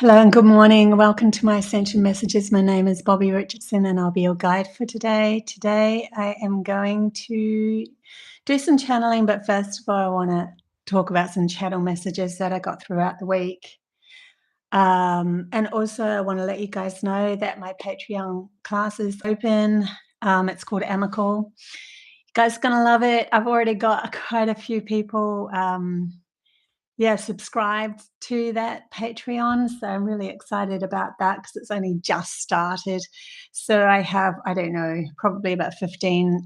Hello and good morning. Welcome to my Ascension Messages. My name is Bobbie Richardson and I'll be your guide for today. Today I am going to do some channeling, but first of all I want to talk about some channel messages that I got throughout the week. And also I want to let you guys know that my Patreon class is open. It's called AMAKEL. You guys are going to love it. I've already got quite a few people subscribed to that Patreon. So I'm really excited about that because it's only just started. So I have, I don't know, probably about 15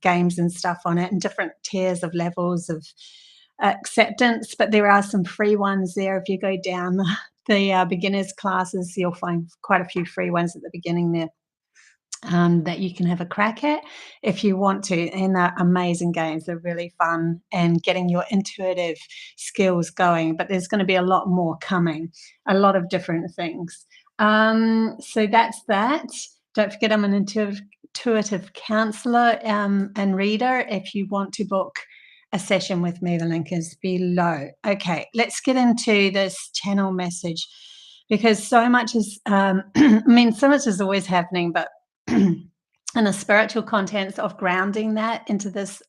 games and stuff on it and different tiers of levels of acceptance. But there are some free ones there. If you go down the beginners classes, you'll find quite a few free ones at the beginning there. That you can have a crack at if you want to. And they're amazing games. They're really fun and getting your intuitive skills going. But there's going to be a lot more coming, a lot of different things. So that's that. Don't forget I'm an intuitive counselor and reader. If you want to book a session with me, the link is below. Okay, let's get into this channel message because so much is, so much is always happening, but and the spiritual contents of grounding that into this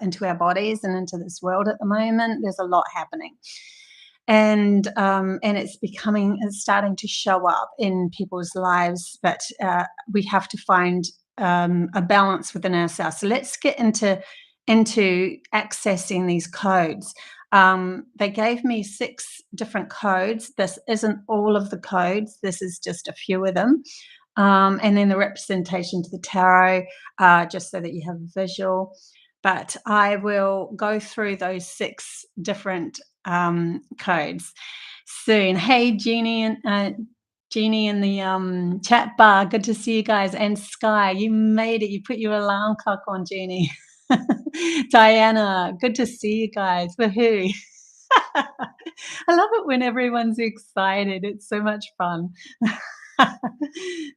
into our bodies and into this world at the moment, there's a lot happening, and it's starting to show up in people's lives, but we have to find a balance within ourselves. So let's get into accessing these codes. They gave me 6 different codes. This isn't all of the codes, this is just a few of them. And then the representation to the tarot, just so that you have a visual. But I will go through those 6 different codes soon. Hey, Jeannie in the chat bar, good to see you guys. And Sky, you made it. You put your alarm clock on, Jeannie. Diana, good to see you guys. Woohoo! I love it when everyone's excited. It's so much fun.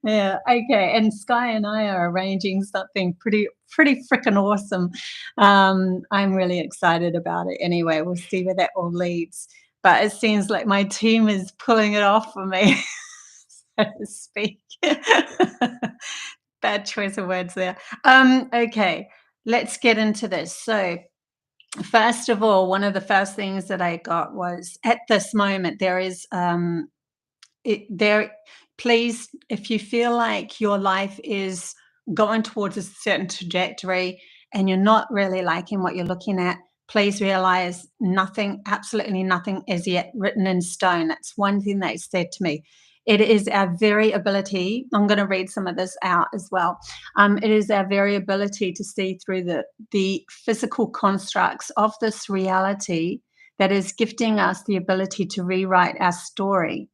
Yeah, okay. And Sky and I are arranging something pretty freaking awesome. I'm really excited about it. Anyway, we'll see where that all leads. But it seems like my team is pulling it off for me, so to speak. Bad choice of words there. Okay, let's get into this. So first of all, one of the first things that I got was, at this moment there is please, if you feel like your life is going towards a certain trajectory and you're not really liking what you're looking at, please realize nothing, absolutely nothing is yet written in stone. That's one thing they said to me. It is our very ability, I'm going to read some of this out as well. It is our very ability to see through the physical constructs of this reality that is gifting us the ability to rewrite our story.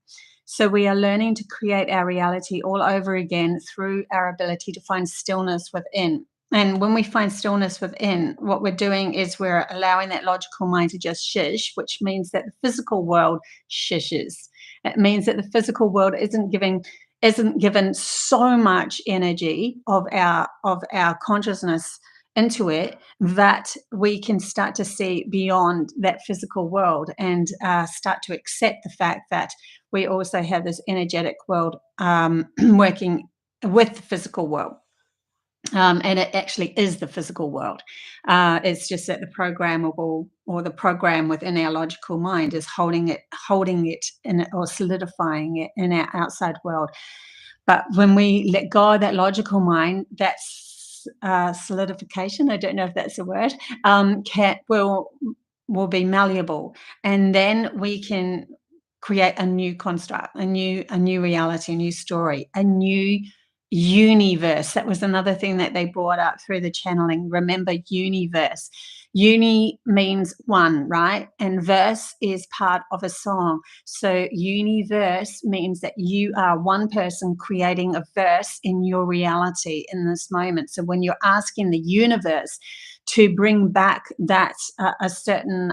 So we are learning to create our reality all over again through our ability to find stillness within. And when we find stillness within, what we're doing is we're allowing that logical mind to just shish, which means that the physical world shishes. It means that the physical world isn't given so much energy of our consciousness into it, that we can start to see beyond that physical world and start to accept the fact that we also have this energetic world working with the physical world. And it actually is the physical world. It's just that the programmable, or the program within our logical mind, is holding it in, or solidifying it in our outside world. But when we let go of that logical mind, that's solidification. I don't know if that's a word. Will be malleable, and then we can create a new construct, a new reality, a new story, a new universe. That was another thing that they brought up through the channeling. Remember, universe. Uni means one, right? And verse is part of a song. So universe means that you are one person creating a verse in your reality in this moment. So when you're asking the universe to bring back that a certain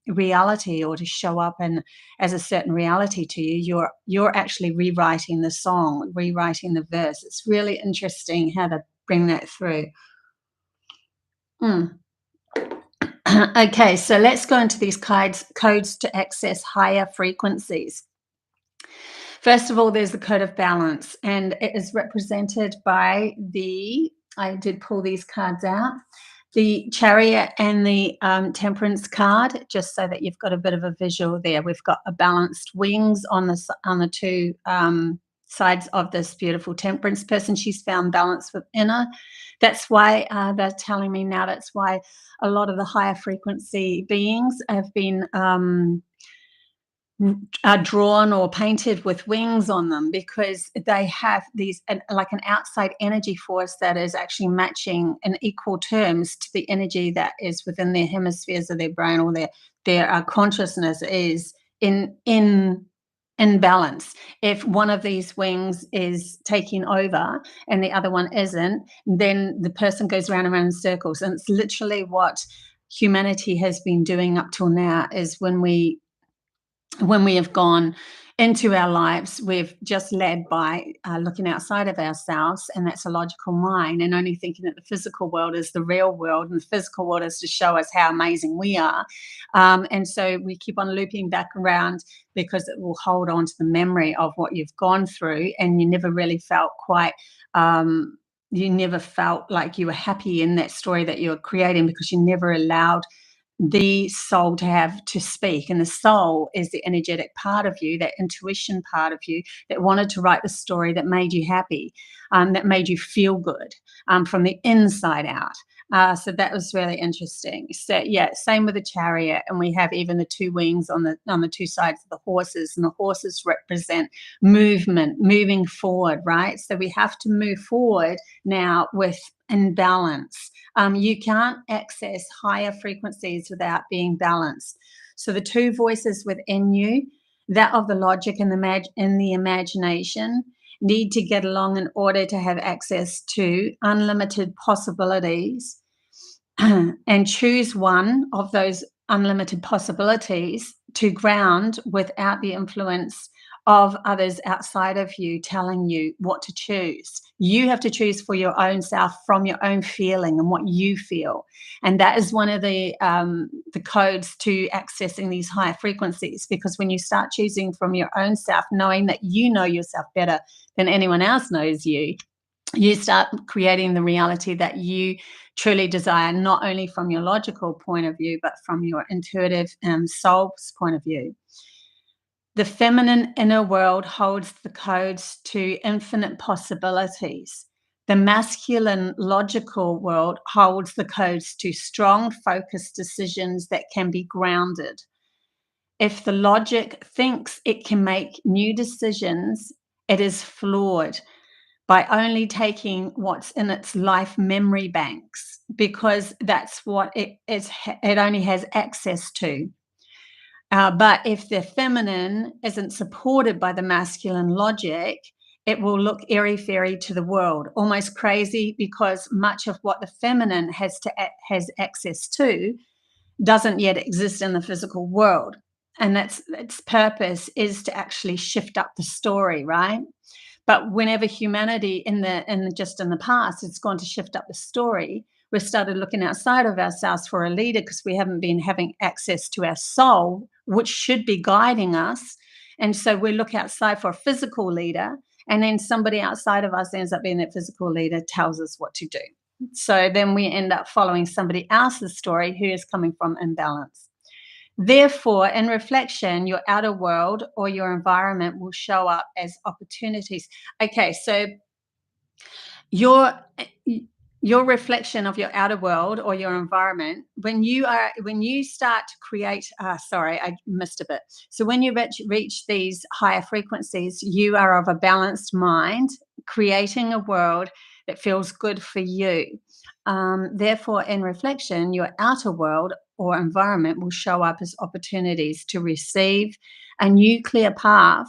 reality, or to show up and as a certain reality to you, you're actually rewriting the song, rewriting the verse. It's really interesting how to bring that through. Okay, so let's go into these codes to access higher frequencies. First of all, there's the code of balance, and it is represented by the, I did pull these cards out, the Chariot and the Temperance card, just so that you've got a bit of a visual there. We've got a balanced wings on the two sides of this beautiful Temperance person. She's found balance within her. That's why they're telling me now, that's why a lot of the higher frequency beings have been are drawn or painted with wings on them, because they have these like an outside energy force that is actually matching in equal terms to the energy that is within their hemispheres of their brain, or their consciousness is in balance. If one of these wings is taking over and the other one isn't, then the person goes round and round in circles. And it's literally what humanity has been doing up till now, is when we have gone into our lives, we've just led by looking outside of ourselves, and that's a logical mind, and only thinking that the physical world is the real world, and the physical world is to show us how amazing we are. And so we keep on looping back around, because it will hold on to the memory of what you've gone through, and you never really felt quite you never felt like you were happy in that story that you were creating, because you never allowed the soul to have to speak. And the soul is the energetic part of you, that intuition part of you, that wanted to write the story that made you happy, that made you feel good from the inside out. So that was really interesting. So yeah, same with the Chariot, and we have even the two wings on the two sides of the horses, and the horses represent movement, moving forward, right? So we have to move forward now with in balance. You can't access higher frequencies without being balanced. So the two voices within you, that of the logic and the imagination, need to get along in order to have access to unlimited possibilities, and choose one of those unlimited possibilities to ground without the influence of others outside of you telling you what to choose. You have to choose for your own self, from your own feeling and what you feel. And that is one of the codes to accessing these higher frequencies, because when you start choosing from your own self, knowing that you know yourself better than anyone else knows you, you start creating the reality that you truly desire, not only from your logical point of view, but from your intuitive soul's point of view. The feminine inner world holds the codes to infinite possibilities. The masculine logical world holds the codes to strong, focused decisions that can be grounded. If the logic thinks it can make new decisions, it is flawed by only taking what's in its life memory banks, because that's what it only has access to. But if the feminine isn't supported by the masculine logic, it will look airy-fairy to the world, almost crazy, because much of what the feminine has access to doesn't yet exist in the physical world. And that's its purpose, is to actually shift up the story, right? But whenever humanity in the past, it's gone to shift up the story, we've started looking outside of ourselves for a leader, because we haven't been having access to our soul, which should be guiding us. And so we look outside for a physical leader, and then somebody outside of us ends up being that physical leader, tells us what to do. So then we end up following somebody else's story who is coming from imbalance. Therefore, in reflection, your outer world or your environment will show up as opportunities. Okay, so your reflection of your outer world or your environment, when you start to create, sorry, I missed a bit. So when you reach these higher frequencies, you are of a balanced mind, creating a world that feels good for you. Therefore, in reflection, your outer world or environment will show up as opportunities to receive a new clear path,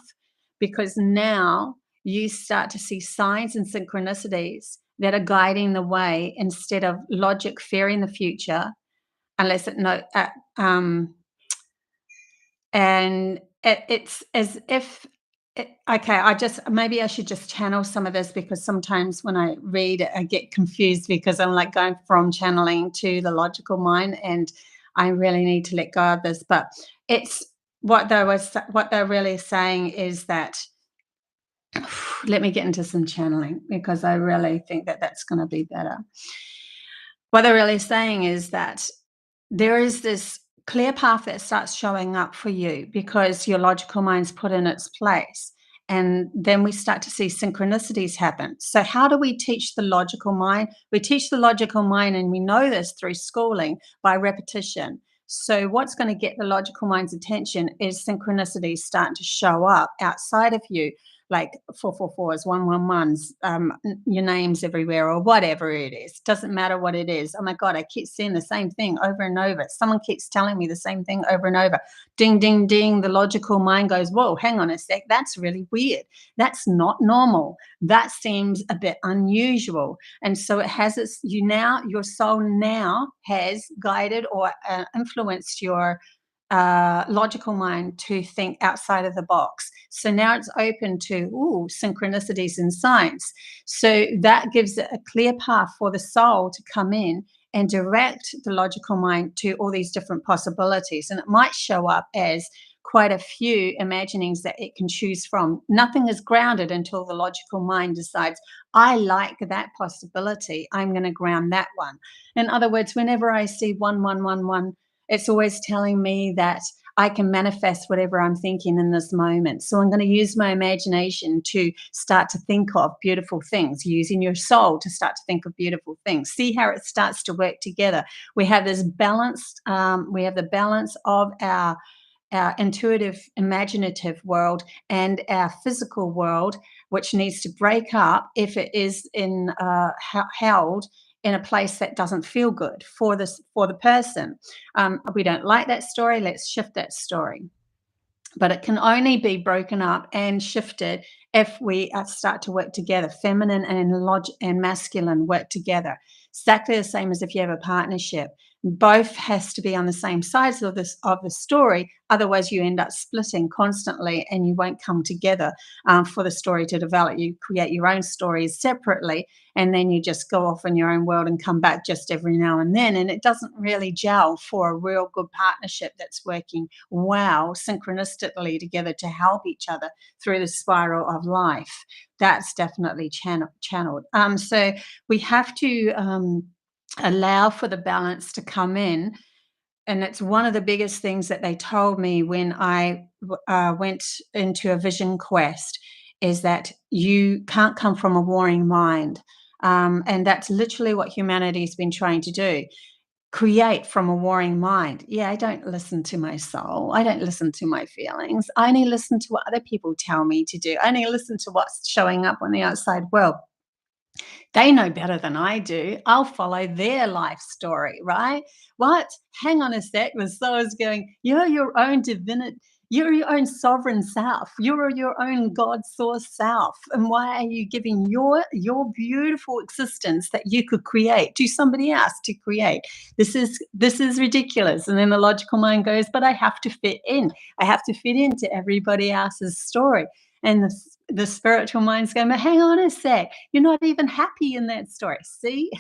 because now you start to see signs and synchronicities that are guiding the way, instead of logic fearing the future, unless it no and it's as if okay, maybe I should just channel some of this, because sometimes when I read it, I get confused, because I'm like going from channeling to the logical mind, and I really need to let go of this. But it's what they're really saying is that Let me get into some channeling because I really think that that's going to be better. What they're really saying is that there is this clear path that starts showing up for you because your logical mind's put in its place. And then we start to see synchronicities happen. So, how do we teach the logical mind? We teach the logical mind, and we know this through schooling by repetition. So, what's going to get the logical mind's attention is synchronicities starting to show up outside of you, like 444s, 111s, your names everywhere, or whatever it is. Doesn't matter what it is. Oh my God, I keep seeing the same thing over and over. Someone keeps telling me the same thing over and over. Ding, ding, ding. The logical mind goes, whoa, hang on a sec. That's really weird. That's not normal. That seems a bit unusual. And so it has its, your soul now has guided or influenced your logical mind to think outside of the box. So now it's open to synchronicities in science. So that gives it a clear path for the soul to come in and direct the logical mind to all these different possibilities. And it might show up as quite a few imaginings that it can choose from. Nothing is grounded until the logical mind decides, I like that possibility. I'm going to ground that one. In other words, whenever I see 1111, it's always telling me that I can manifest whatever I'm thinking in this moment. So I'm going to use my imagination to start to think of beautiful things, using your soul to start to think of beautiful things. See how it starts to work together. We have this balanced, we have the balance of our intuitive, imaginative world and our physical world, which needs to break up if it is held in a place that doesn't feel good for the person. We don't like that story. Let's shift that story. But it can only be broken up and shifted if we start to work together. Feminine and masculine work together. Exactly the same as if you have a partnership. Both has to be on the same sides of the story. Otherwise, you end up splitting constantly, and you won't come together for the story to develop. You create your own stories separately, and then you just go off in your own world and come back just every now and then. And it doesn't really gel for a real good partnership that's working well synchronistically together to help each other through the spiral of life. That's definitely channeled. So we have to allow for the balance to come in. And it's one of the biggest things that they told me when I went into a vision quest, is that you can't come from a warring mind. And that's literally what humanity's been trying to do. Create from a warring mind. Yeah, I don't listen to my soul. I don't listen to my feelings. I only listen to what other people tell me to do. I only listen to what's showing up on the outside world. They know better than I do. I'll follow their life story, right? What? Hang on a sec. The soul is going, you're your own divinity. You're your own sovereign self. You're your own God source self. And why are you giving your beautiful existence that you could create to somebody else to create? This is ridiculous. And then the logical mind goes, but I have to fit in. I have to fit into everybody else's story. And the spiritual mind's going, but hang on a sec, you're not even happy in that story. See?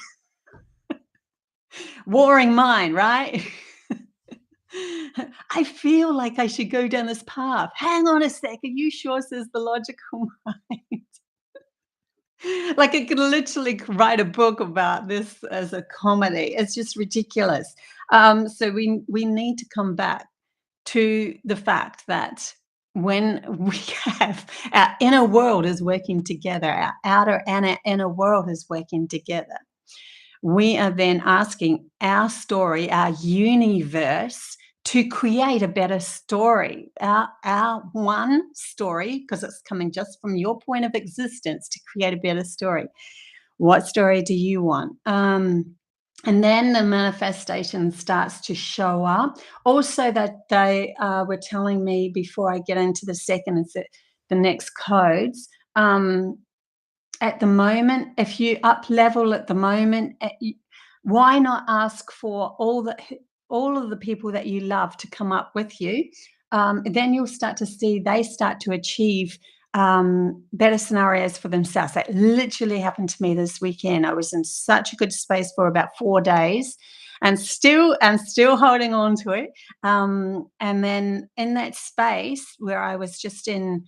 Warring mind, right? I feel like I should go down this path. Hang on a sec, are you sure, says the logical mind? Like, I could literally write a book about this as a comedy. It's just ridiculous. So we need to come back to the fact that when we have our inner world is working together, our outer and our inner world is working together, we are then asking our story, our universe, to create a better story, our one story, because it's coming just from your point of existence to create a better story. What story do you want? And then the manifestation starts to show up. Also, that they were telling me before I get into the second and the next codes. At the moment, if you up level at the moment, why not ask for all of the people that you love to come up with you? Then you'll start to see they start to achieve better scenarios for themselves. That literally happened to me this weekend. I was in such a good space for about 4 days, and still holding on to it. And then in that space where I was just in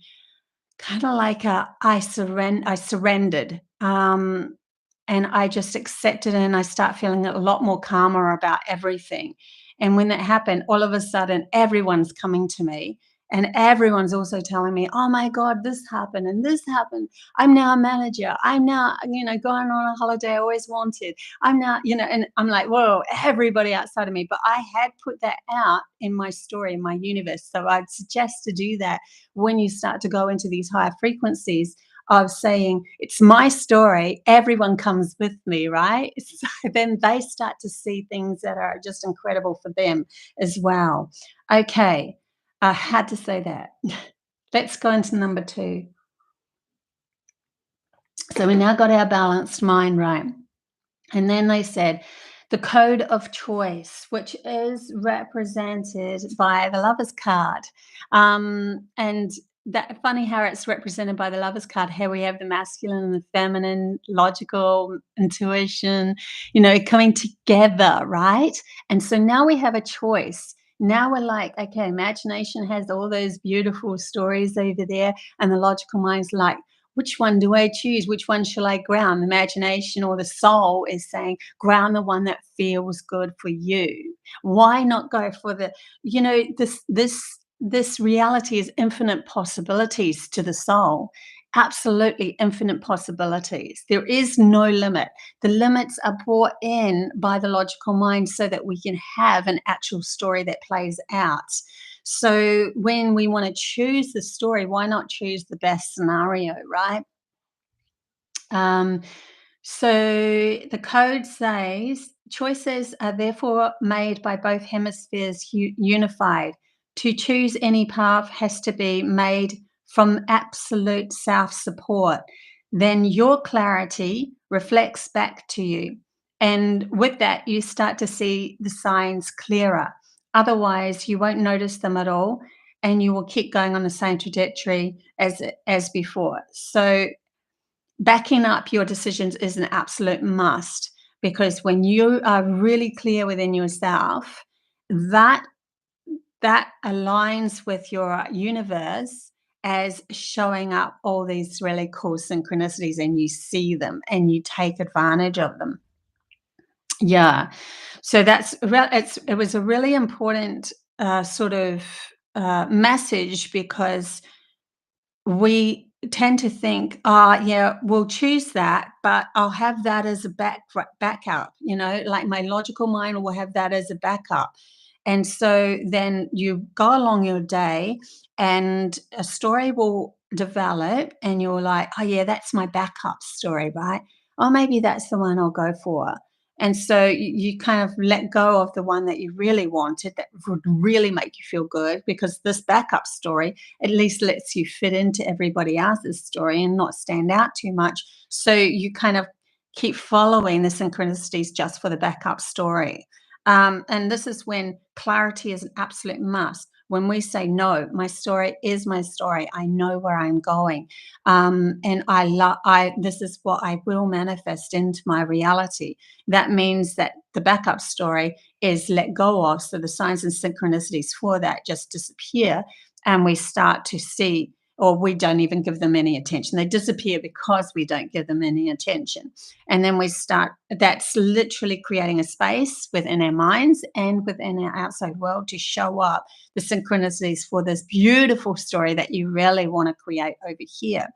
kind of like I surrendered, and I just accepted it, and I start feeling a lot more calmer about everything. And when that happened, all of a sudden, everyone's coming to me, and everyone's also telling me, "Oh my God, this happened and this happened. I'm now a manager. I'm now, going on a holiday I always wanted. I'm now," and I'm like, "Whoa!" Everybody outside of me, but I had put that out in my story, in my universe. So I'd suggest to do that when you start to go into these higher frequencies of saying, it's my story, everyone comes with me, right? So then they start to see things that are just incredible for them as well. Okay, I had to say that. Let's go into number 2. So we now got our balanced mind right. And then they said the code of choice, which is represented by the lover's card. And that funny how it's represented by the lover's card, how we have the masculine and the feminine, logical intuition, coming together, right? And so now we have a choice. Now we're like, okay, imagination has all those beautiful stories over there, and the logical mind's like, which one do I choose? Which one shall I ground? The imagination or the soul is saying, ground the one that feels good for you. Why not go for this reality is infinite possibilities to the soul. Absolutely infinite possibilities. There is no limit. The limits are brought in by the logical mind so that we can have an actual story that plays out. So when we want to choose the story, why not choose the best scenario, right? Um, so the code says choices are therefore made by both hemispheres unified. To choose any path has to be made from absolute self support. Then your clarity reflects back to you. And with that, you start to see the signs clearer. Otherwise, you won't notice them at all, and you will keep going on the same trajectory as before. So backing up your decisions is an absolute must, because when you are really clear within yourself, that that aligns with your universe as showing up all these really cool synchronicities, and you see them and you take advantage of them. Yeah. So it was a really important sort of message, because we tend to think, "Oh, yeah, we'll choose that, but I'll have that as a backup," like my logical mind will have that as a backup. And so then you go along your day and a story will develop and you're like, "Oh, yeah, that's my backup story, right? Oh, maybe that's the one I'll go for." And so you kind of let go of the one that you really wanted, that would really make you feel good, because this backup story at least lets you fit into everybody else's story and not stand out too much. So you kind of keep following the synchronicities just for the backup story. And this is when clarity is an absolute must. When we say, no, my story is my story, I know where I'm going. And this is what I will manifest into my reality. That means that the backup story is let go of. So the signs and synchronicities for that just disappear, and we start to see, or we don't even give them any attention. They disappear because we don't give them any attention. And then that's literally creating a space within our minds and within our outside world to show up the synchronicities for this beautiful story that you really want to create over here.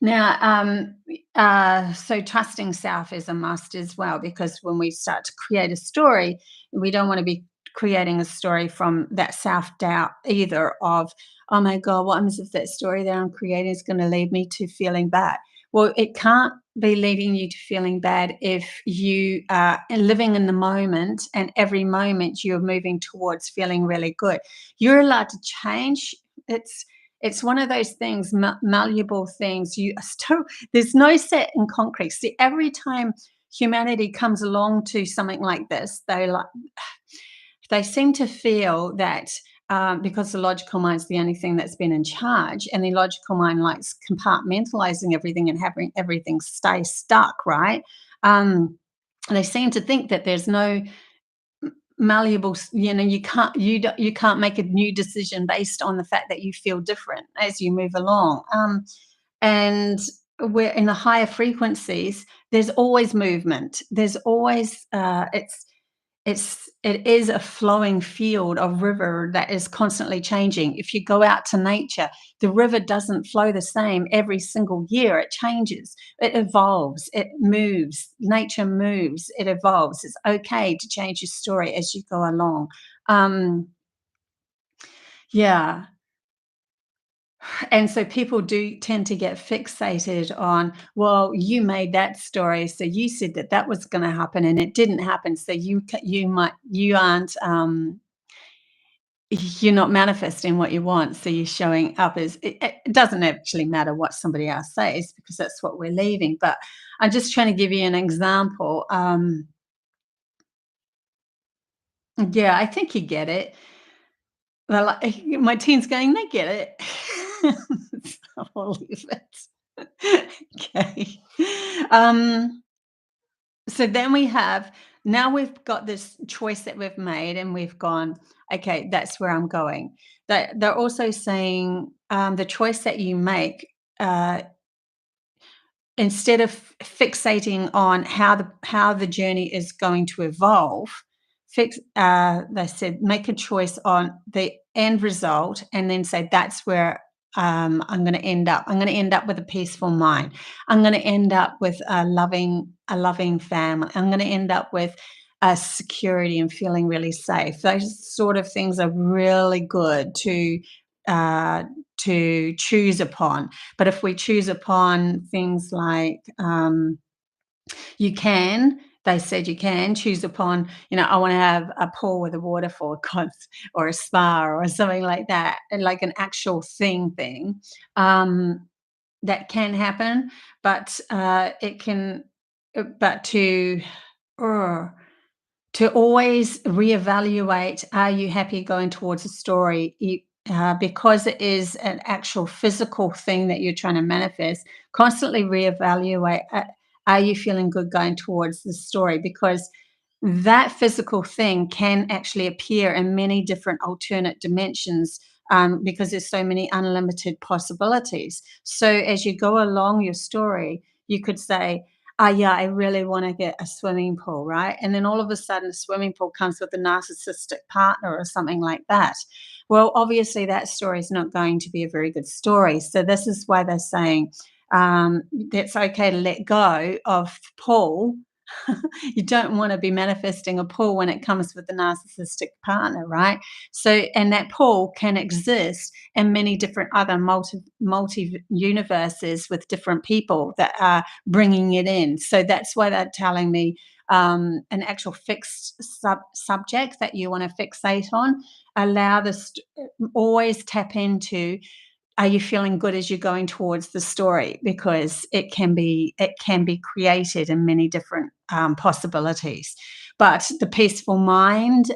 Now, so trusting self is a must as well, because when we start to create a story, we don't want to be creating a story from that self doubt either, of, oh my God, what happens if that story that I'm creating is going to lead me to feeling bad? Well, it can't be leading you to feeling bad if you are living in the moment, and every moment you're moving towards feeling really good. You're allowed to change. It's one of those things, malleable things. There's no set in concrete. See, every time humanity comes along to something like this, they seem to feel that because the logical mind's the only thing that's been in charge, and the logical mind likes compartmentalizing everything and having everything stay stuck, right? They seem to think that there's no malleable. You know, you can't make a new decision based on the fact that you feel different as you move along. And we're in the higher frequencies. There's always movement. There's always it is a flowing field of river that is constantly changing. If you go out to nature, the river doesn't flow the same every single year. It changes, it evolves, it moves. Nature moves, it evolves. It's okay to change your story as you go along. Um, yeah. And so people do tend to get fixated on, well, you made that story, so you said that that was going to happen, and it didn't happen. So you aren't you're not manifesting what you want. So you're showing up as it doesn't actually matter what somebody else says because that's what we're leaving. But I'm just trying to give you an example. Yeah, I think you get it. Well, my team's going, they get it. So I'll leave it. Okay. Um, so then now we've got this choice that we've made and we've gone, okay, that's where I'm going. They're also saying the choice that you make, uh, instead of fixating on how the journey is going to evolve, they said make a choice on the end result and then say that's where I'm going to end up. I'm going to end up with a peaceful mind. I'm going to end up with a loving family. I'm going to end up with security and feeling really safe. Those sort of things are really good uh, to choose upon. But if we choose upon things like, they said you can choose upon, I want to have a pool with a waterfall or a spa or something like that, and like an actual thing. That can happen, but it can, but uh, to always reevaluate, are you happy going towards a story? Because it is an actual physical thing that you're trying to manifest, constantly reevaluate, are you feeling good going towards the story? Because that physical thing can actually appear in many different alternate dimensions, because there's so many unlimited possibilities. So as you go along your story, you could say, "Ah, yeah, I really wanna get a swimming pool," right? And then all of a sudden, a swimming pool comes with a narcissistic partner or something like that. Well, obviously, that story is not going to be a very good story. So this is why they're saying, it's okay to let go of the pool. You don't wanna be manifesting a pool when it comes with a narcissistic partner, right? So and that pool can exist in many different other multi universes with different people that are bringing it in. So that's why they're telling me, an actual fixed subject that you wanna fixate on, allow this always tap into, are you feeling good as you're going towards the story? Because it can be created in many different possibilities. But the peaceful mind,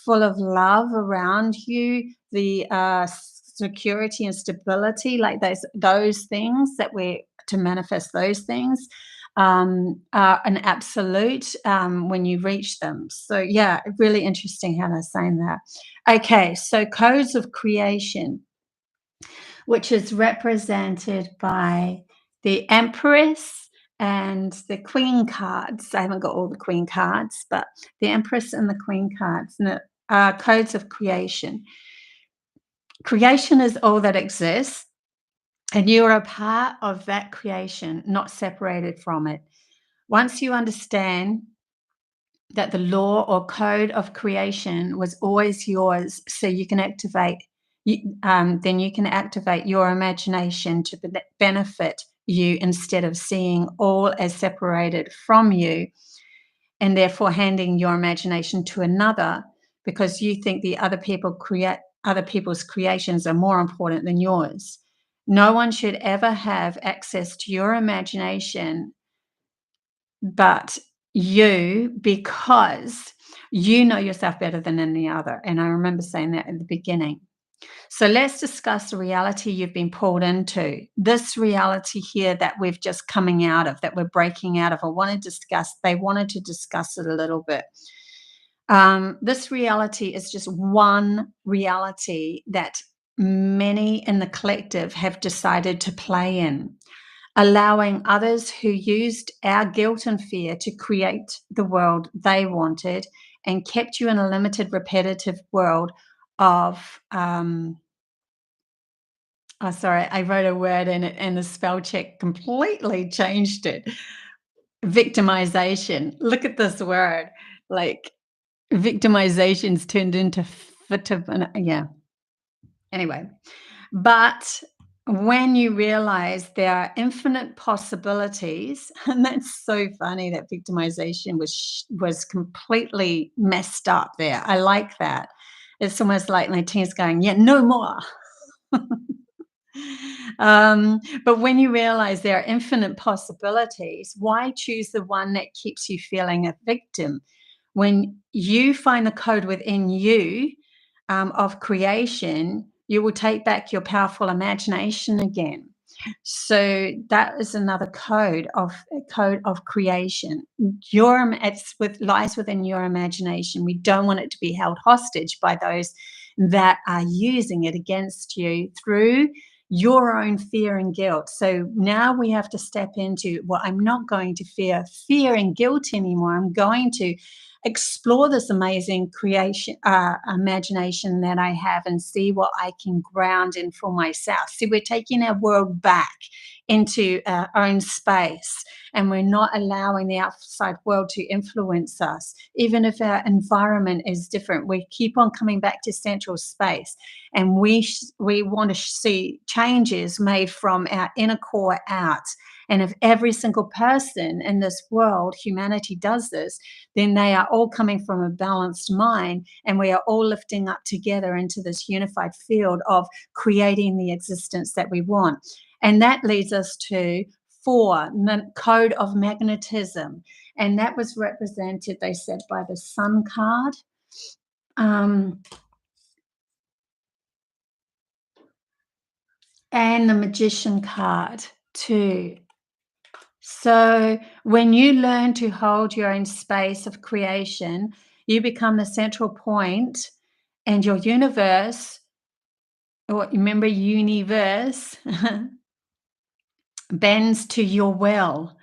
full of love around you, the security and stability, like those things that we're to manifest those things, are an absolute when you reach them. So yeah, really interesting how they're saying that. Okay, so codes of creation, which is represented by the Empress and the Queen cards. I haven't got all the Queen cards, but the Empress and the Queen cards, and the codes of creation. Creation is all that exists, and you are a part of that creation, not separated from it. Once you understand that the law or code of creation was always yours, so you can then you can activate your imagination to benefit you instead of seeing all as separated from you, and therefore handing your imagination to another because you think the other people's creations are more important than yours. No one should ever have access to your imagination but you, because you know yourself better than any other. And I remember saying that at the beginning. So let's discuss the reality you've been pulled into. This reality here that we've just coming out of, that we're breaking out of. They wanted to discuss it a little bit. This reality is just one reality that many in the collective have decided to play in, allowing others who used our guilt and fear to create the world they wanted and kept you in a limited, repetitive world of, oh, sorry, I wrote a word in it and the spell check completely changed it. Victimization. Look at this word. Like, victimization's turned into yeah. Anyway, but when you realize there are infinite possibilities, and that's so funny that victimization was completely messed up there. I like that. It's almost like my team's going, yeah, no more. But when you realize there are infinite possibilities, why choose the one that keeps you feeling a victim? When you find the code within you of creation, you will take back your powerful imagination again. So that is another code of creation. It's lies within your imagination. We don't want it to be held hostage by those that are using it against you through your own fear and guilt. So now we have to step into, well, I'm not going to fear and guilt anymore. I'm going to explore this amazing creation, imagination that I have, and see what I can ground in for myself. See, we're taking our world back into our own space, and we're not allowing the outside world to influence us. Even if our environment is different, we keep on coming back to central space, and we want to see changes made from our inner core out. And if every single person in this world, humanity, does this, then they are all coming from a balanced mind, and we are all lifting up together into this unified field of creating the existence that we want. And that leads us to 4, the code of magnetism. And that was represented, they said, by the Sun card. And the Magician card too. So when you learn to hold your own space of creation, you become the central point, and your universe, or remember universe, bends to your will.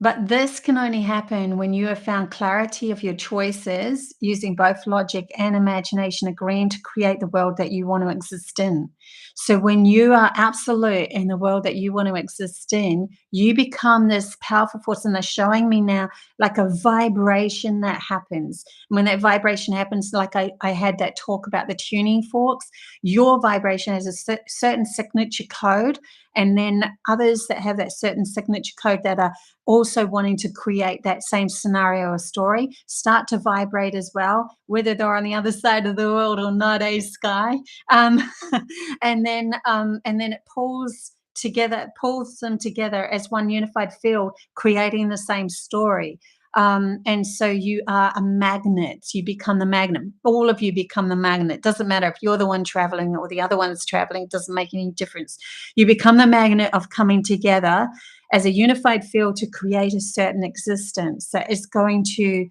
But this can only happen when you have found clarity of your choices, using both logic and imagination, agreeing to create the world that you want to exist in. So when you are absolute in the world that you want to exist in, you become this powerful force. And they're showing me now like a vibration that happens. When that vibration happens, like I had that talk about the tuning forks, your vibration has a certain signature code, and then others that have that certain signature code that are also wanting to create that same scenario or story start to vibrate as well, whether they're on the other side of the world or not, sky. And then it pulls them together as one unified field, creating the same story. And so you are a magnet. You become the magnet. All of you become the magnet. Doesn't matter if you're the one traveling or the other one's traveling. It doesn't make any difference. You become the magnet of coming together as a unified field to create a certain existence that is going to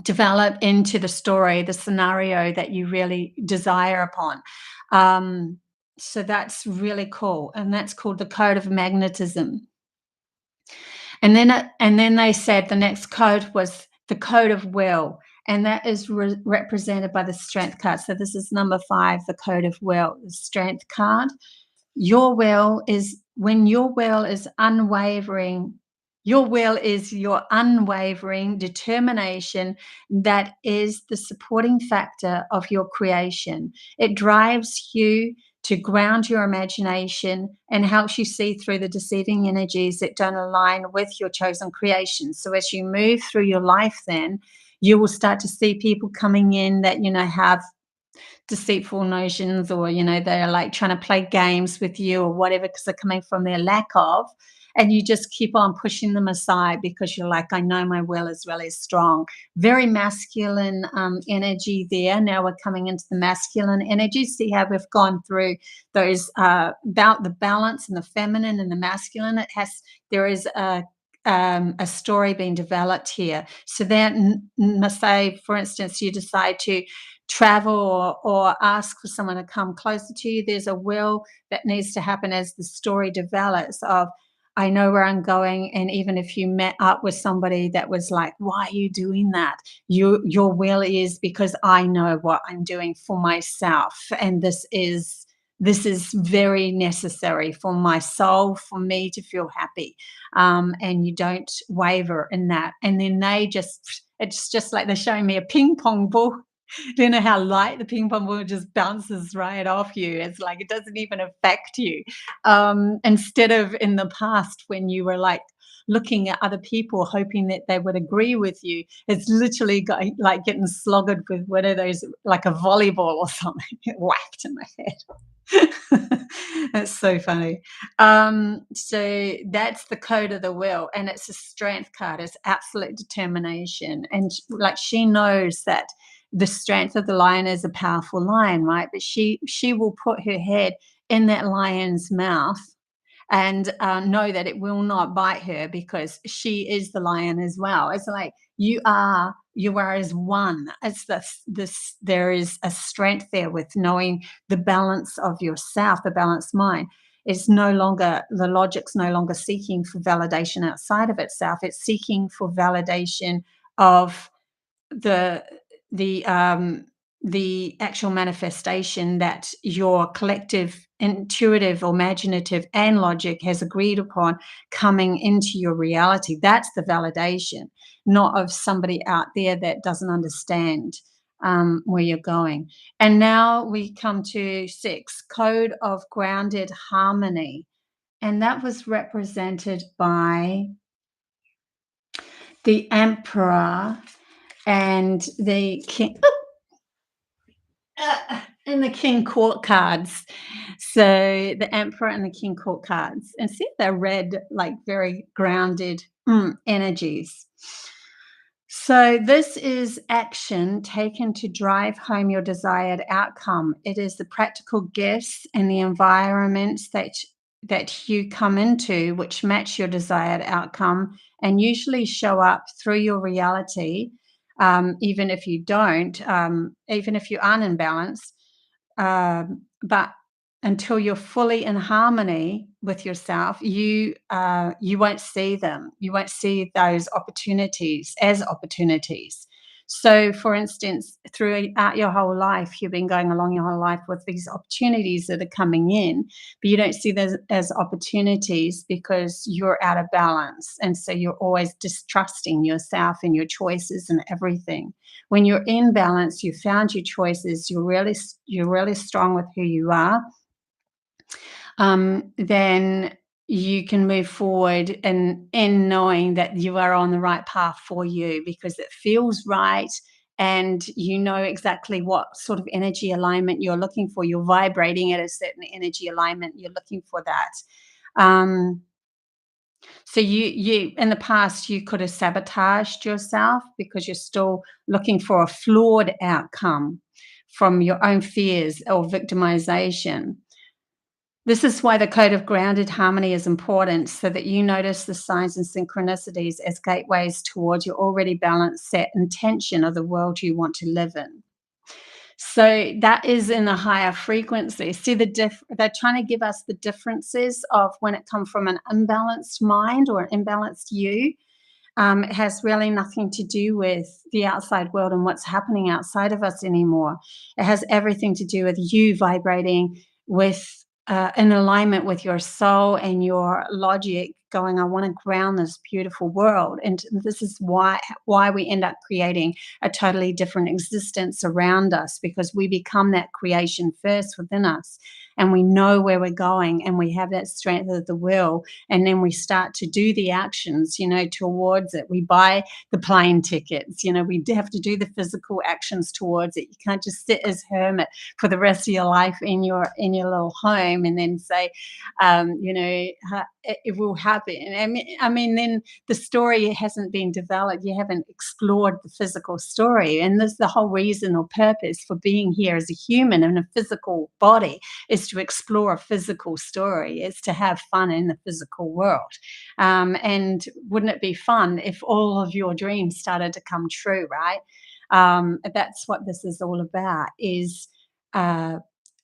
develop into the story, the scenario that you really desire upon. So that's really cool. And that's called the code of magnetism. And then they said the next code was the code of will, and that is represented by the strength card. So this is number 5, the code of will, the strength card. Your will is when your will is unwavering. Your will is your unwavering determination that is the supporting factor of your creation. It drives you to ground your imagination and helps you see through the deceiving energies that don't align with your chosen creation. So as you move through your life, then you will start to see people coming in that, have deceitful notions, or they're like trying to play games with you or whatever, because they're coming from their lack of, and you just keep on pushing them aside because you're like, I know my will is really strong. Very masculine energy there. Now we're coming into the masculine energy. See how we've gone through those about the balance and the feminine and the masculine. There is a a story being developed here. So then, say, for instance, you decide to travel or ask for someone to come closer to you. There's a will that needs to happen as the story develops of, I know where I'm going. And even if you met up with somebody that was like, why are you doing that? Your will is because I know what I'm doing for myself. And this is very necessary for my soul, for me to feel happy. And you don't waver in that. And then it's just like they're showing me a ping pong ball. Do you know how light the ping pong ball just bounces right off you? It's like it doesn't even affect you. Instead of in the past when you were like looking at other people hoping that they would agree with you, it's literally like getting slogged with one of those, like a volleyball or something, whacked in the head. That's so funny. So that's the code of the will, and it's a strength card. It's absolute determination, and like she knows that the strength of the lion is a powerful lion, right? But she will put her head in that lion's mouth and know that it will not bite her because she is the lion as well. It's like you are as one. It's this there is a strength there with knowing the balance of yourself, the balanced mind. It's no longer, the logic's no longer seeking for validation outside of itself. It's seeking for validation of the the um the actual manifestation that your collective intuitive or imaginative and logic has agreed upon coming into your reality. That's the validation, not of somebody out there that doesn't understand where you're going. And now we come to 6, code of grounded harmony, and that was represented by the emperor and the king and the king court cards. So the emperor and the king court cards, and see, they're red, like very grounded energies. So this is action taken to drive home your desired outcome. It is the practical gifts and the environments that you come into which match your desired outcome and usually show up through your reality, even if you don't, even if you aren't in balance. But until you're fully in harmony with yourself, you won't see them. You won't see those opportunities as opportunities. So, for instance, throughout your whole life, you've been going along your whole life with these opportunities that are coming in, but you don't see those as opportunities because you're out of balance. And so you're always distrusting yourself and your choices and everything. When you're in balance, you found your choices, you're really strong with who you are, then you can move forward in knowing that you are on the right path for you because it feels right, and you know exactly what sort of energy alignment you're looking for. You're vibrating at a certain energy alignment. You're looking for that. So you in the past, you could have sabotaged yourself because you're still looking for a flawed outcome from your own fears or victimization. This is why the code of grounded harmony is important, so that you notice the signs and synchronicities as gateways towards your already balanced set intention of the world you want to live in. So that is in a higher frequency. See, they're trying to give us the differences of when it comes from an imbalanced mind or an imbalanced you. It has really nothing to do with the outside world and what's happening outside of us anymore. It has everything to do with you vibrating with in alignment with your soul and your logic, going, I want to ground this beautiful world. And this is why we end up creating a totally different existence around us, because we become that creation first within us, and we know where we're going, and we have that strength of the will, and then we start to do the actions, towards it. We buy the plane tickets, we have to do the physical actions towards it. You can't just sit as hermit for the rest of your life in your little home and then say, it will happen. I mean, then the story hasn't been developed. You haven't explored the physical story, and this the whole reason or purpose for being here as a human in a physical body is to explore a physical story. It's to have fun in the physical world. And wouldn't it be fun if all of your dreams started to come true, right? That's what this is all about. Is uh,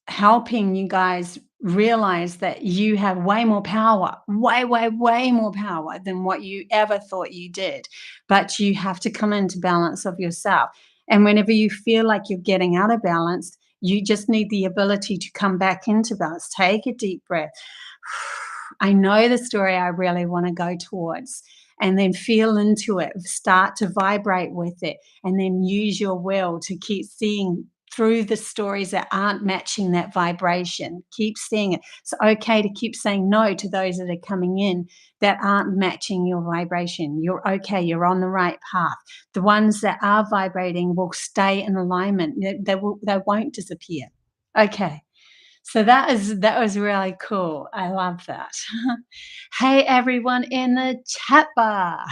helping you guys realize that you have way more power, way, way, way more power than what you ever thought you did. But you have to come into balance of yourself. And whenever you feel like you're getting out of balance, you just need the ability to come back into balance. Take a deep breath. I know the story I really want to go towards. And then feel into it, start to vibrate with it, and then use your will to keep seeing through the stories that aren't matching that vibration. Keep seeing it. It's okay to keep saying no to those that are coming in that aren't matching your vibration. You're okay. You're on the right path. The ones that are vibrating will stay in alignment. They won't disappear. Okay. So that was really cool. I love that. Hey everyone in the chat bar.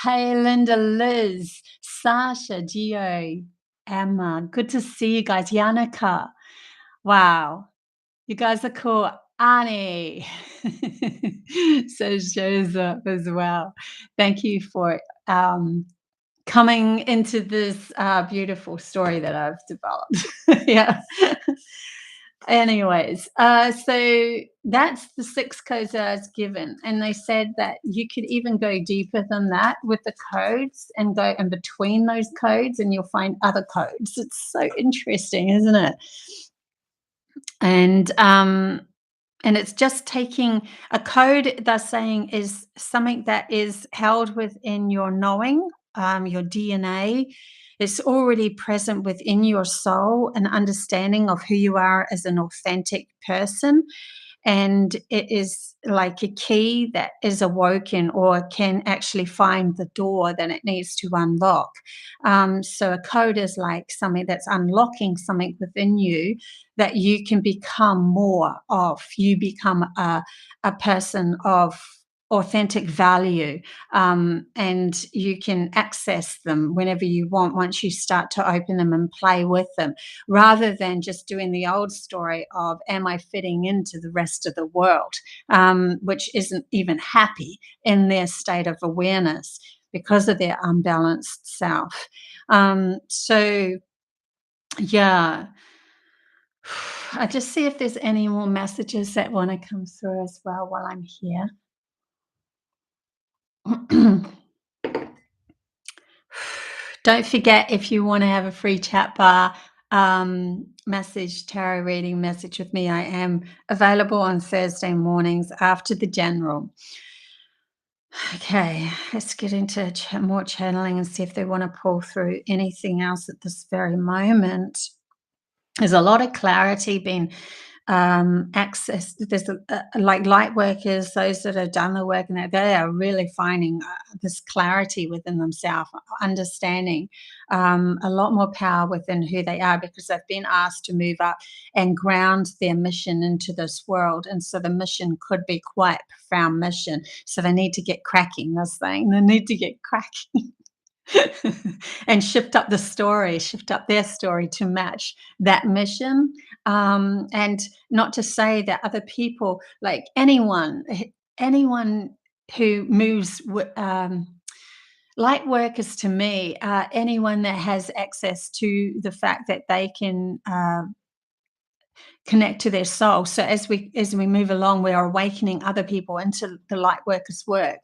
Hey Linda, Liz, Sasha, Gio, Emma. Good to see you guys. Yannicka. Wow. You guys are cool. Annie. So shows up as well. Thank you for coming into this beautiful story that I've developed. Yeah. Anyways, so that's the 6 codes that I was given, and they said that you could even go deeper than that with the codes and go in between those codes, and you'll find other codes. It's so interesting, isn't it? And it's just taking a code. They're saying is something that is held within your knowing, your DNA. It's already present within your soul, an understanding of who you are as an authentic person. And it is like a key that is awoken or can actually find the door that it needs to unlock. So a code is like something that's unlocking something within you that you can become more of. You become a person of authentic value, and you can access them whenever you want once you start to open them and play with them, rather than just doing the old story of am I fitting into the rest of the world, which isn't even happy in their state of awareness because of their unbalanced self. So yeah, I just see if there's any more messages that want to come through as well while I'm here. Don't forget, if you want to have a free chat bar message, tarot reading message with me, I am available on Thursday mornings after the general. Okay, let's get into more channeling and see if they want to pull through anything else at this very moment. There's a lot of clarity being access. There's like light workers, those that have done the work, and that they are really finding this clarity within themselves, understanding a lot more power within who they are, because they've been asked to move up and ground their mission into this world. And so the mission could be quite a profound mission. So they need to get cracking. They're saying they need to get cracking. And shift up the story, shift up their story to match that mission. And not to say that other people, like anyone who moves, light workers to me, anyone that has access to the fact that they can connect to their soul. So as we move along, we are awakening other people into the light workers work,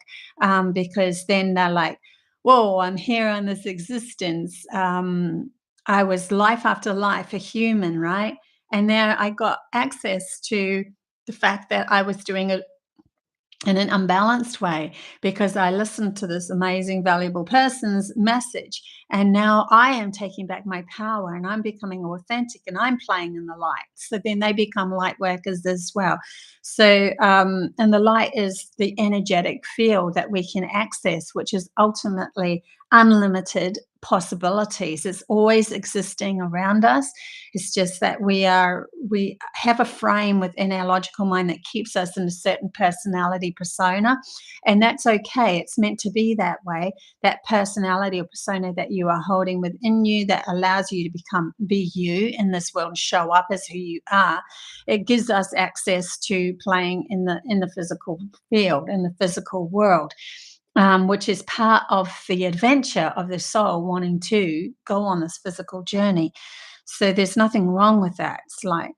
because then they're like, whoa, I'm here on this existence. I was life after life a human, right? And now I got access to the fact that I was doing it in an unbalanced way because I listened to this amazing, valuable person's message. and now I am taking back my power and I'm becoming authentic and I'm playing in the light. So then they become light workers as well. So, and the light is the energetic field that we can access, which is ultimately unlimited possibilities. It's always existing around us. It's just that we have a frame within our logical mind that keeps us in a certain personality persona, and that's okay. It's meant to be that way. That personality or persona that you are holding within you that allows you to be you in this world and show up as who you are. It gives us access to playing in the physical field, in the physical world. Which is part of the adventure of the soul wanting to go on this physical journey. So there's nothing wrong with that. It's like,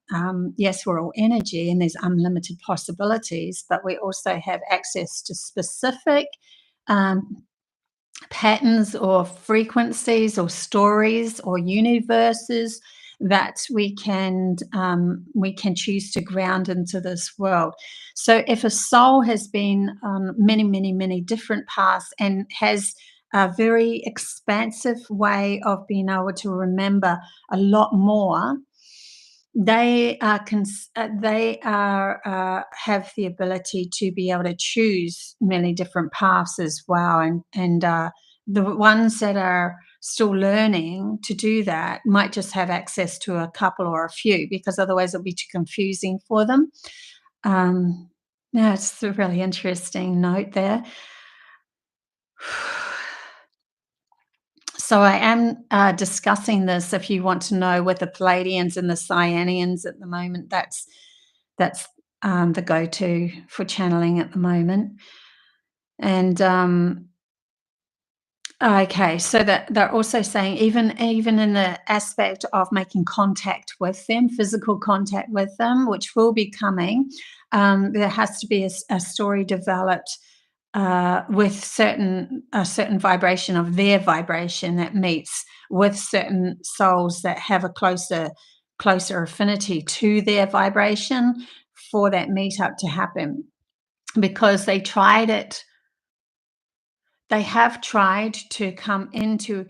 yes, we're all energy and there's unlimited possibilities, but we also have access to specific um, patterns or frequencies or stories or universes that we can choose to ground into this world. So if a soul has been on many different paths and has a very expansive way of being able to remember a lot more, they have the ability to be able to choose many different paths as well, and the ones that are still learning to do that might just have access to a couple or a few, because otherwise it'll be too confusing for them. um yeah, it's a really interesting note there. So I am discussing this, if you want to know, with the Pleiadians and the CYANIANS at the moment. That's the go-to for channeling at the moment. And okay, so that they're also saying, even in the aspect of making contact with them, physical contact with them, which will be coming, there has to be a story developed with a certain vibration of their vibration that meets with certain souls that have a closer affinity to their vibration for that meetup to happen, because they have tried to come into,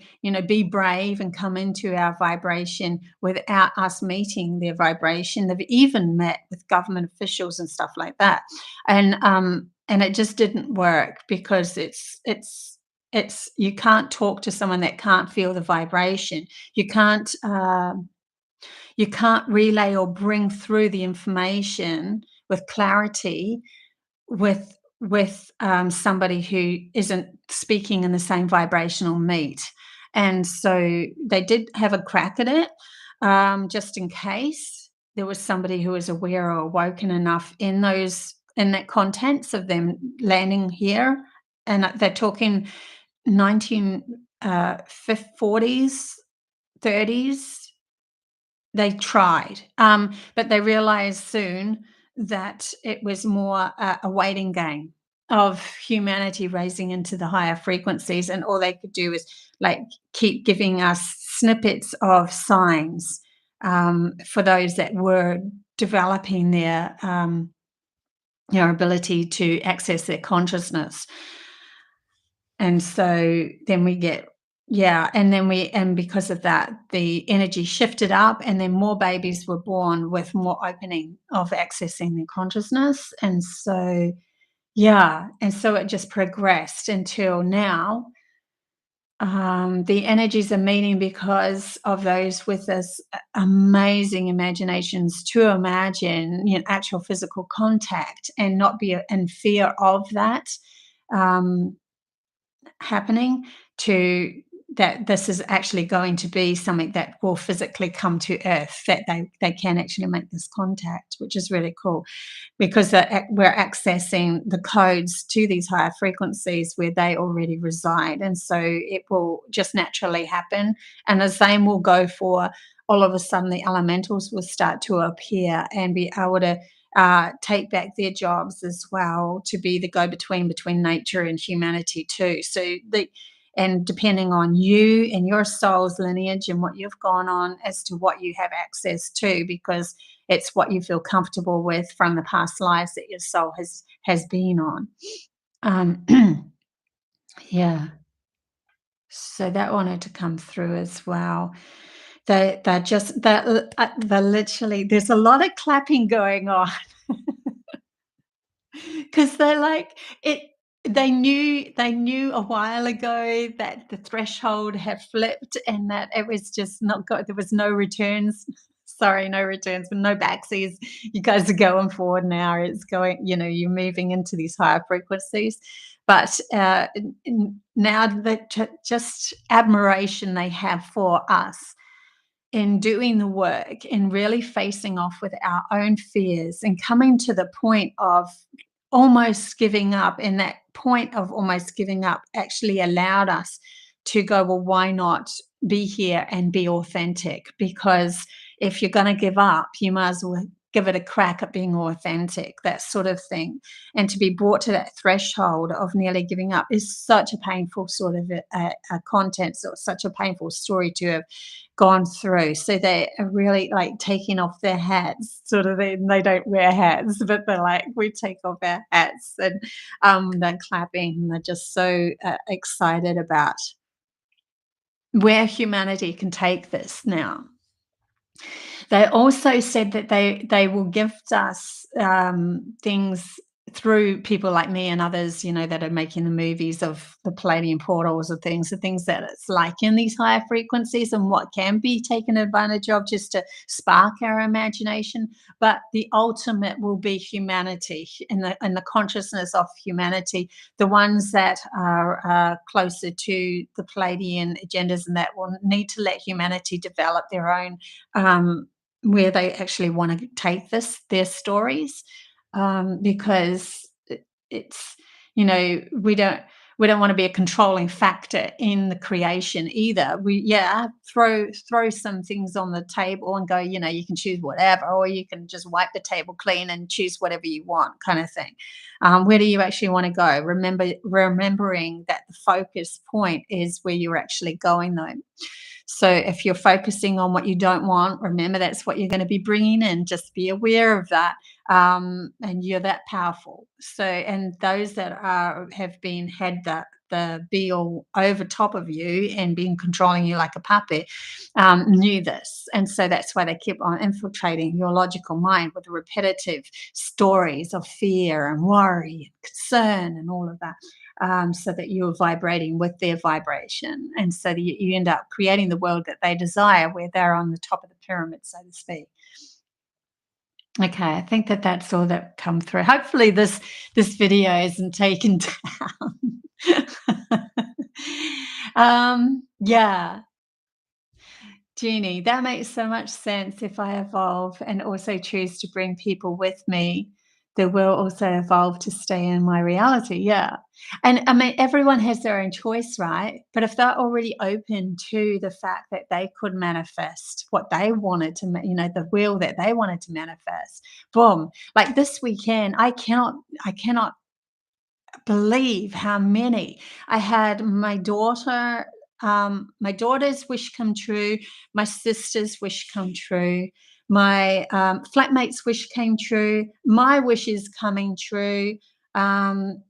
be brave and come into our vibration without us meeting their vibration. They've even met with government officials and stuff like that. And it just didn't work, because it's you can't talk to someone that can't feel the vibration. You can't relay or bring through the information with clarity with somebody who isn't speaking in the same vibrational meet. And so they did have a crack at it, just in case there was somebody who was aware or awoken enough in that contents of them landing here. And they're talking 1940s, 30s. They tried, but they realized soon that it was more a waiting game of humanity raising into the higher frequencies, and all they could do was, like, keep giving us snippets of signs, for those that were developing their ability to access their consciousness. And so then we get, yeah, and because of that, the energy shifted up, and then more babies were born with more opening of accessing their consciousness. And so, yeah, and so it just progressed until now. The energies are meeting because of those with this amazing imaginations to imagine, actual physical contact and not be in fear of that. Um, Happening, to that this is actually going to be something that will physically come to earth, that they can actually make this contact, which is really cool, because we're accessing the codes to these higher frequencies where they already reside, and so it will just naturally happen. And the same will go for, all of a sudden, the elementals will start to appear and be able to take back their jobs as well, to be the go-between between nature and humanity too. And depending on you and your soul's lineage and what you've gone on, as to what you have access to, because it's what you feel comfortable with from the past lives that your soul has been on. Um, yeah. So that wanted to come through as well. They're literally, there's a lot of clapping going on. 'Cause they're like it they knew a while ago that the threshold had flipped and that it was just not go there was no returns. Sorry, no returns, but no backsies. You guys are going forward now. It's going, you're moving into these higher frequencies. But, now that just admiration they have for us in doing the work and really facing off with our own fears and coming to the point of almost giving up, and that point of almost giving up actually allowed us to go, well, why not be here and be authentic? Because if you're going to give up, you might as well give it a crack at being authentic, that sort of thing. And to be brought to that threshold of nearly giving up is such a painful sort of a content, so such a painful story to have gone through. So they are really like taking off their hats, sort of. They don't wear hats, but they're like, we take off our hats, and they're clapping, and they're just so excited about where humanity can take this now. They also said that they will gift us things through people like me and others, that are making the movies of the Palladian portals, or things, the things that it's like in these higher frequencies and what can be taken advantage of just to spark our imagination. But the ultimate will be humanity, and the consciousness of humanity, the ones that are closer to the Palladian agendas, and that will need to let humanity develop their own, where they actually want to take their stories, because it's, we don't want to be a controlling factor in the creation either. Throw some things on the table and go, you can choose whatever, or you can just wipe the table clean and choose whatever you want, kind of thing. Where do you actually want to go? Remembering that the focus point is where you're actually going, though. So if you're focusing on what you don't want, remember that's what you're going to be bringing in. Just be aware of that, and you're that powerful. So, and those that have been had the be all over top of you and been controlling you like a puppet, knew this, and so that's why they keep on infiltrating your logical mind with repetitive stories of fear and worry and concern and all of that, so that you're vibrating with their vibration, and so that you end up creating the world that they desire, where they're on the top of the pyramid, so to speak. Okay, I think that that's all that come through. Hopefully, this video isn't taken down. Yeah, Jeannie, that makes so much sense. If I evolve and also choose to bring people with me, they will also evolve to stay in my reality. Yeah. And I mean, everyone has their own choice, right? But if they're already open to the fact that they could manifest what they wanted to, the will that they wanted to manifest, boom. Like this weekend, I cannot believe how many. I had my daughter's wish come true, my sister's wish come true, my flatmate's wish came true, my wish is coming true, um,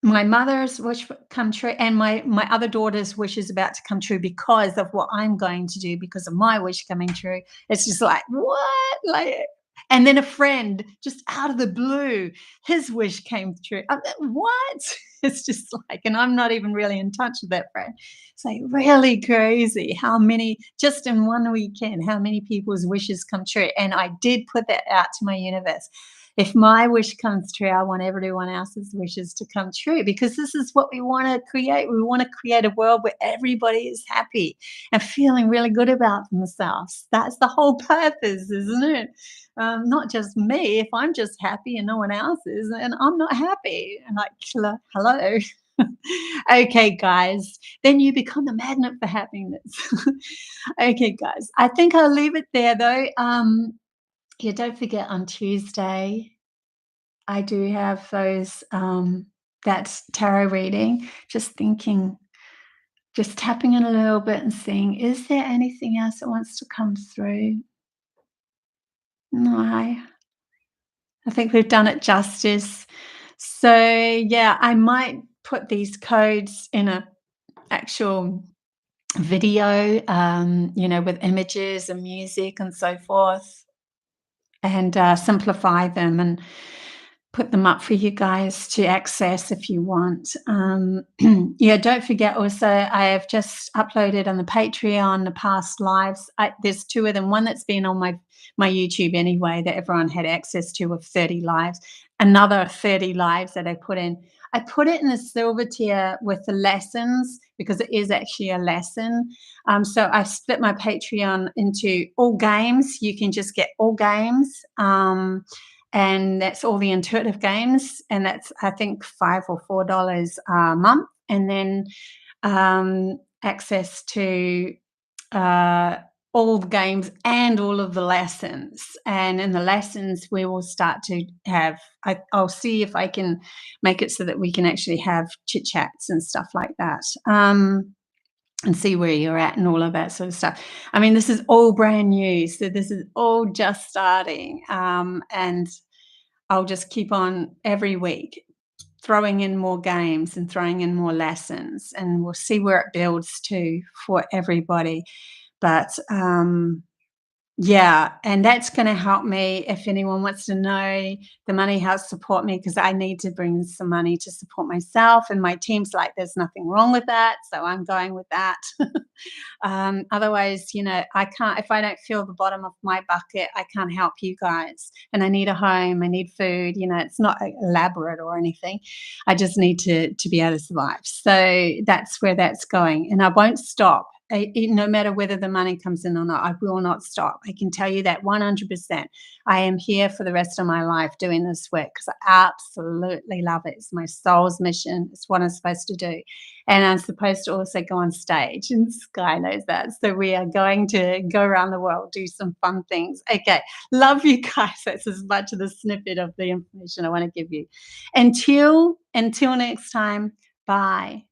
my mother's wish come true, and my other daughter's wish is about to come true because of what I'm going to do, because of my wish coming true. It's just like, what? Like, and then a friend just out of the blue, his wish came true. What? It's just like, and I'm not even really in touch with that friend. It's like really crazy how many, just in one weekend, how many people's wishes come true. And I did put that out to my universe. If my wish comes true, I want everyone else's wishes to come true, because this is what we want to create. We want to create a world where everybody is happy and feeling really good about themselves. That's the whole purpose, isn't it? Not just me. If I'm just happy and no one else is, and I'm not happy, and like, hello. Okay, guys, then you become a magnet for happiness. Okay, guys, I think I'll leave it there, though. Yeah, don't forget, on Tuesday I do have those, that's tarot reading. Just thinking, just tapping in a little bit and seeing, is there anything else that wants to come through? No, I think we've done it justice. So yeah, I might put these codes in a actual video, you know, with images and music and so forth, and simplify them and put them up for you guys to access if you want. Yeah, don't forget also, I have just uploaded on the Patreon the past lives. There's two of them. One that's been on my YouTube anyway, that everyone had access to, of 30 lives. Another 30 lives that I put in. I put it in the silver tier with the lessons because it is actually a lesson. So I split my Patreon into all games. You can just get all games. And that's all the intuitive games, and that's, I think, $5 or $4 a month, and then access to uh, all the games and all of the lessons. And in the lessons, we will start to have, I'll see if I can make it so that we can actually have chit chats and stuff like that. And see where you're at and all of that sort of stuff. I mean, this is all brand new, so this is all just starting, and I'll just keep on every week throwing in more games and throwing in more lessons, and we'll see where it builds to for everybody. But yeah, and that's gonna help me if anyone wants to know the money helps support me, because I need to bring some money to support myself, and my team's like, "There's nothing wrong with that," so I'm going with that. Otherwise, you know, I can't, if I don't feel the bottom of my bucket, I can't help you guys. And I need a home, I need food, you know, it's not elaborate or anything. I just need to be able to survive. So that's where that's going. And I won't stop. No matter whether the money comes in or not, I will not stop. I can tell you that 100%. I am here for the rest of my life doing this work because I absolutely love it. It's my soul's mission. It's what I'm supposed to do. And I'm supposed to also go on stage, and Sky knows that. So we are going to go around the world, do some fun things. Okay. Love you guys. That's as much of the snippet of the information I want to give you. Until next time, bye.